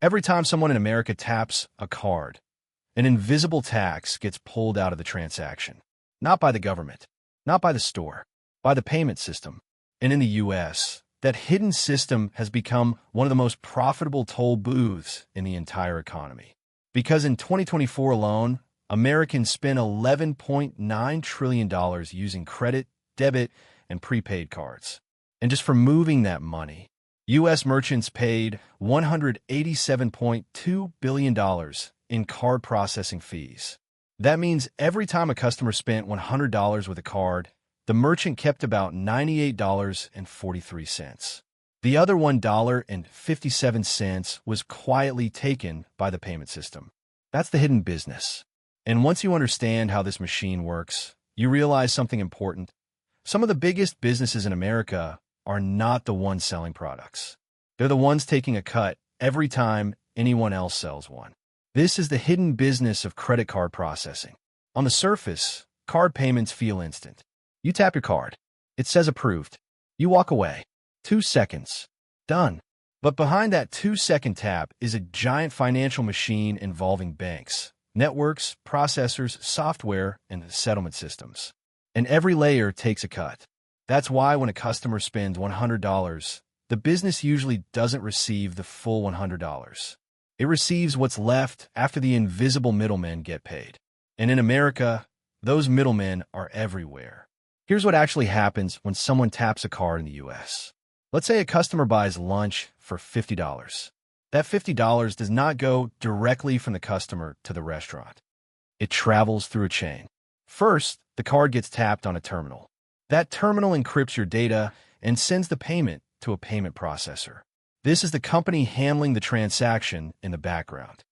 Every time someone in America taps a card, an invisible tax gets pulled out of the transaction. Not by the government, not by the store, by the payment system. And in the U.S., that hidden system has become one of the most profitable toll booths in the entire economy. Because in 2024 alone, Americans spent $11.9 trillion using credit, debit, and prepaid cards. And just for moving that money, U.S. merchants paid $187.2 billion in card processing fees. That means every time a customer spent $100 with a card, the merchant kept about $98.43. The other $1.57 was quietly taken by the payment system. That's the hidden business. And once you understand how this machine works, you realize something important. Some of the biggest businesses in America are not the ones selling products. They're the ones taking a cut every time anyone else sells one. This is the hidden business of credit card processing. On the surface, card payments feel instant. You tap your card. It says approved. You walk away. 2 seconds. Done. But behind that 2-second tap is a giant financial machine involving banks, networks, processors, software, and settlement systems. And every layer takes a cut. That's why when a customer spends $100, the business usually doesn't receive the full $100. It receives what's left after the invisible middlemen get paid. And in America, those middlemen are everywhere. Here's what actually happens when someone taps a card in the U.S. Let's say a customer buys lunch for $50. That $50 does not go directly from the customer to the restaurant. It travels through a chain. First, the card gets tapped on a terminal. That terminal encrypts your data and sends the payment to a payment processor. This is the company handling the transaction in the background.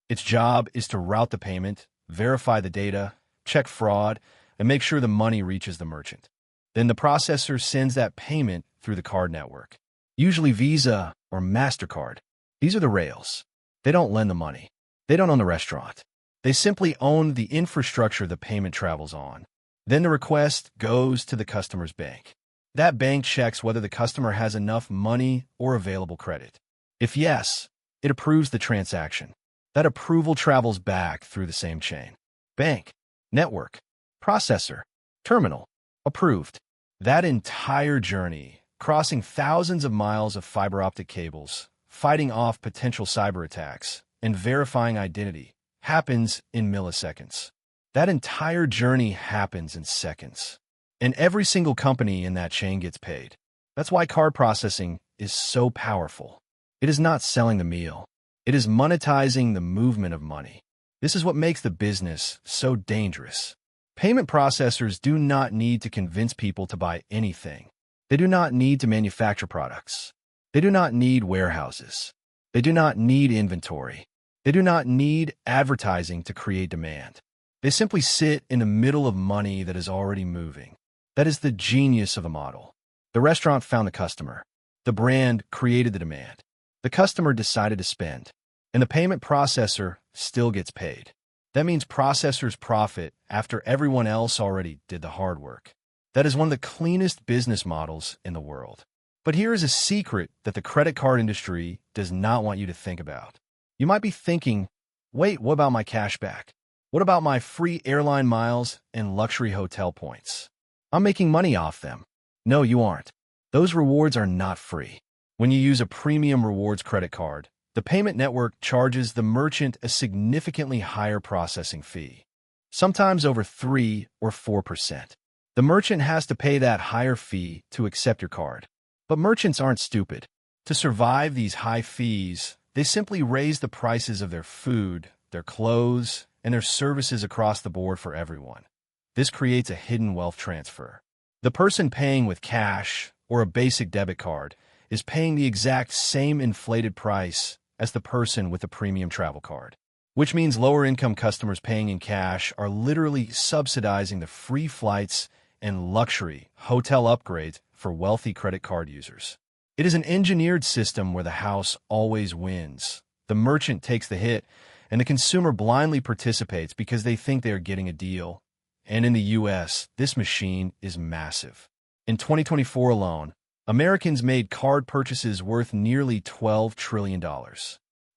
Its job is to route the payment, verify the data, check fraud, and make sure the money reaches the merchant. Then the processor sends that payment through the card network, usually Visa or Mastercard. These are the rails. They don't lend the money. They don't own the restaurant. They simply own the infrastructure the payment travels on. Then the request goes to the customer's bank. That bank checks whether the customer has enough money or available credit. If yes, it approves the transaction. That approval travels back through the same chain. Bank, network, processor, terminal, approved. That entire journey, crossing thousands of miles of fiber optic cables, fighting off potential cyber attacks, and verifying identity, happens in milliseconds. That entire journey happens in seconds. And every single company in that chain gets paid. That's why card processing is so powerful. It is not selling the meal. It is monetizing the movement of money. This is what makes the business so dangerous. Payment processors do not need to convince people to buy anything. They do not need to manufacture products. They do not need warehouses. They do not need inventory. They do not need advertising to create demand. They simply sit in the middle of money that is already moving. That is the genius of a model. The restaurant found the customer. The brand created the demand. The customer decided to spend. And the payment processor still gets paid. That means processors profit after everyone else already did the hard work. That is one of the cleanest business models in the world. But here is a secret that the credit card industry does not want you to think about. You might be thinking, wait, what about my cash back? What about my free airline miles and luxury hotel points? I'm making money off them. No, you aren't. Those rewards are not free. When you use a premium rewards credit card, the payment network charges the merchant a significantly higher processing fee, sometimes over 3 or 4%. The merchant has to pay that higher fee to accept your card. But merchants aren't stupid. To survive these high fees, they simply raise the prices of their food, their clothes, and their services across the board for everyone. This creates a hidden wealth transfer. The person paying with cash or a basic debit card is paying the exact same inflated price as the person with a premium travel card, which means lower-income customers paying in cash are literally subsidizing the free flights and luxury hotel upgrades for wealthy credit card users. It is an engineered system where the house always wins. The merchant takes the hit, and the consumer blindly participates because they think they are getting a deal. And in the U.S., this machine is massive. In 2024 alone, Americans made card purchases worth nearly $12 trillion.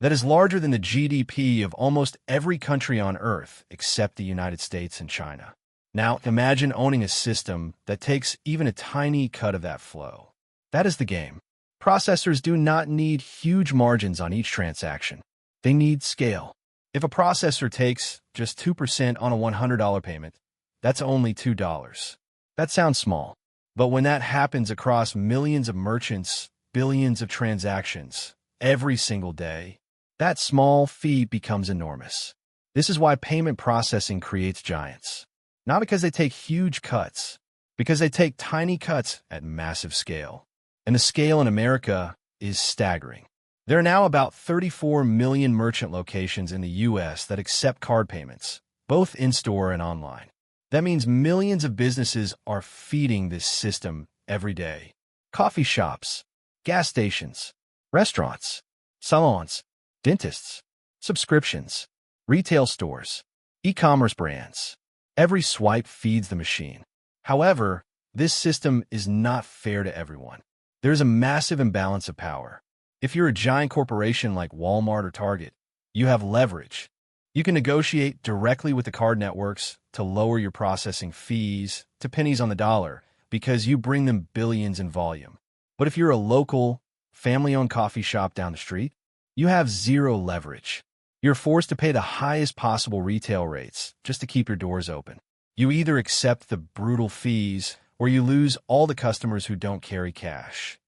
that is larger than the GDP of almost every country on Earth except the United States and China. Now, imagine owning a system that takes even a tiny cut of that flow. That is the game. Processors do not need huge margins on each transaction. They need scale. If a processor takes just 2% on a $100 payment, that's only $2. That sounds small, but when that happens across millions of merchants, billions of transactions, every single day, that small fee becomes enormous. This is why payment processing creates giants. Not because they take huge cuts, because they take tiny cuts at massive scale. And the scale in America is staggering. There are now about 34 million merchant locations in the U.S. that accept card payments, both in-store and online. That means millions of businesses are feeding this system every day. Coffee shops, gas stations, restaurants, salons, dentists, subscriptions, retail stores, e-commerce brands. Every swipe feeds the machine. However, this system is not fair to everyone. There's a massive imbalance of power. If you're a giant corporation like Walmart or Target, you have leverage. You can negotiate directly with the card networks to lower your processing fees to pennies on the dollar because you bring them billions in volume. But if you're a local, family-owned coffee shop down the street, you have zero leverage. You're forced to pay the highest possible retail rates just to keep your doors open. You either accept the brutal fees or you lose all the customers who don't carry cash.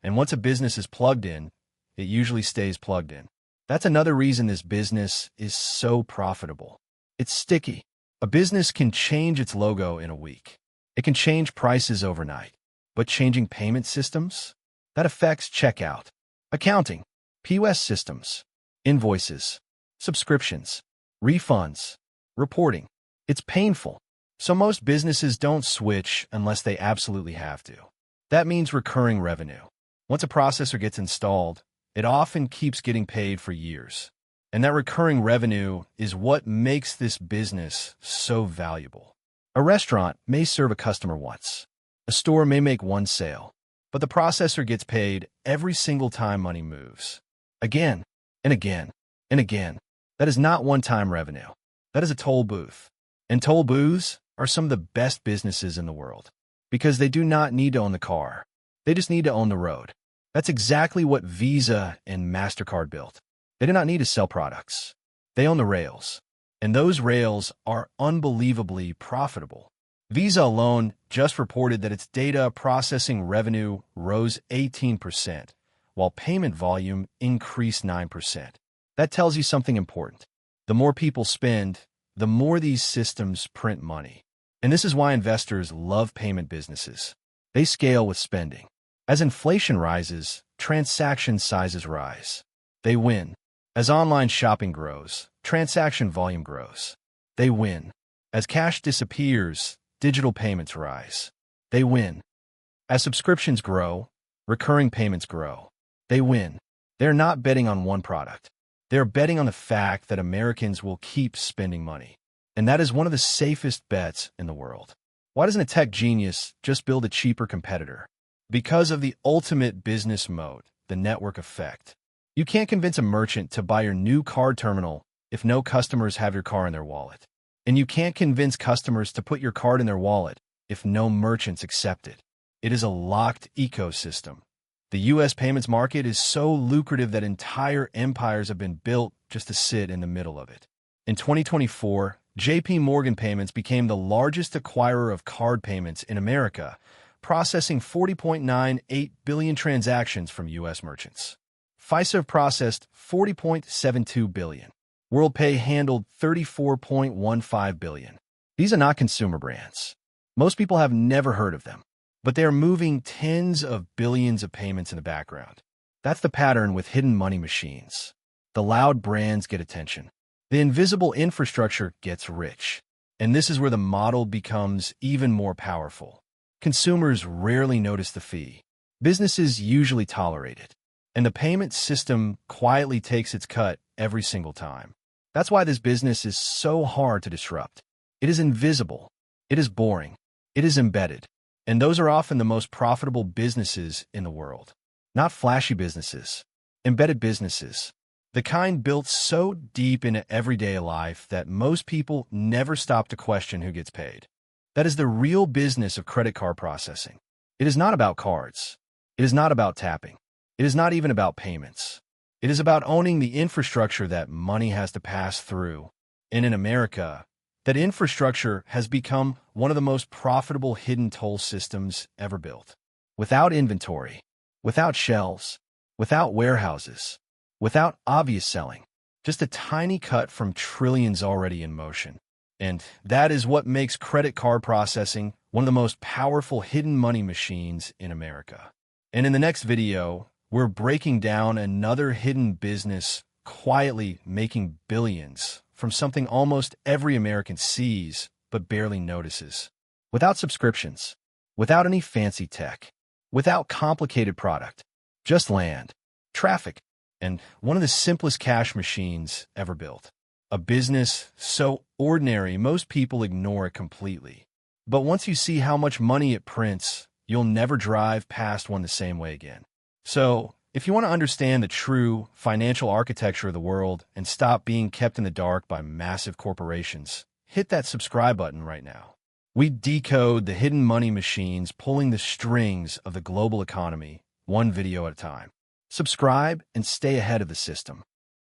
And once a business is plugged in, it usually stays plugged in. That's another reason this business is so profitable. It's sticky. A business can change its logo in a week. It can change prices overnight. But changing payment systems? That affects checkout, accounting, POS systems, invoices, subscriptions, refunds, reporting. It's painful. So most businesses don't switch unless they absolutely have to. That means recurring revenue. Once a processor gets installed, it often keeps getting paid for years. And that recurring revenue is what makes this business so valuable. A restaurant may serve a customer once. A store may make one sale. But the processor gets paid every single time money moves. Again, and again, and again. That is not one-time revenue. That is a toll booth. And toll booths are some of the best businesses in the world because they do not need to own the car. They just need to own the road. That's exactly what Visa and Mastercard built. They do not need to sell products. They own the rails. And those rails are unbelievably profitable. Visa alone just reported that its data processing revenue rose 18%, while payment volume increased 9%. That tells you something important. The more people spend, the more these systems print money. And this is why investors love payment businesses. They scale with spending. As inflation rises, transaction sizes rise. They win. As online shopping grows, transaction volume grows. They win. As cash disappears, digital payments rise. They win. As subscriptions grow, recurring payments grow. They win. They're not betting on one product. They're betting on the fact that Americans will keep spending money. And that is one of the safest bets in the world. Why doesn't a tech genius just build a cheaper competitor? Because of the ultimate business mode, the network effect. You can't convince a merchant to buy your new card terminal if no customers have your car in their wallet. And you can't convince customers to put your card in their wallet if no merchants accept it. It is a locked ecosystem. The U.S. payments market is so lucrative that entire empires have been built just to sit in the middle of it. In 2024, J.P. Morgan Payments became the largest acquirer of card payments in America, processing 40.98 billion transactions from U.S. merchants. Fiserv processed 40.72 billion. WorldPay handled 34.15 billion. These are not consumer brands. Most people have never heard of them, but they are moving tens of billions of payments in the background. That's the pattern with hidden money machines. The loud brands get attention. The invisible infrastructure gets rich. And this is where the model becomes even more powerful. Consumers rarely notice the fee. Businesses usually tolerate it. And the payment system quietly takes its cut every single time. That's why this business is so hard to disrupt. It is invisible. It is boring. It is embedded. And those are often the most profitable businesses in the world. Not flashy businesses. Embedded businesses. The kind built so deep into everyday life that most people never stop to question who gets paid. That is the real business of credit card processing. It is not about cards. It is not about tapping. It is not even about payments. It is about owning the infrastructure that money has to pass through. And in America, that infrastructure has become one of the most profitable hidden toll systems ever built. Without inventory, without shelves, without warehouses, without obvious selling, just a tiny cut from trillions already in motion. And that is what makes credit card processing one of the most powerful hidden money machines in America. And in the next video, we're breaking down another hidden business quietly making billions from something almost every American sees but barely notices. Without subscriptions, without any fancy tech, without complicated product, just land, traffic, and one of the simplest cash machines ever built. A business so ordinary most people ignore it completely. But once you see how much money it prints, you'll never drive past one the same way again. So, if you want to understand the true financial architecture of the world and stop being kept in the dark by massive corporations, hit that subscribe button right now. We decode the hidden money machines pulling the strings of the global economy, one video at a time. Subscribe and stay ahead of the system.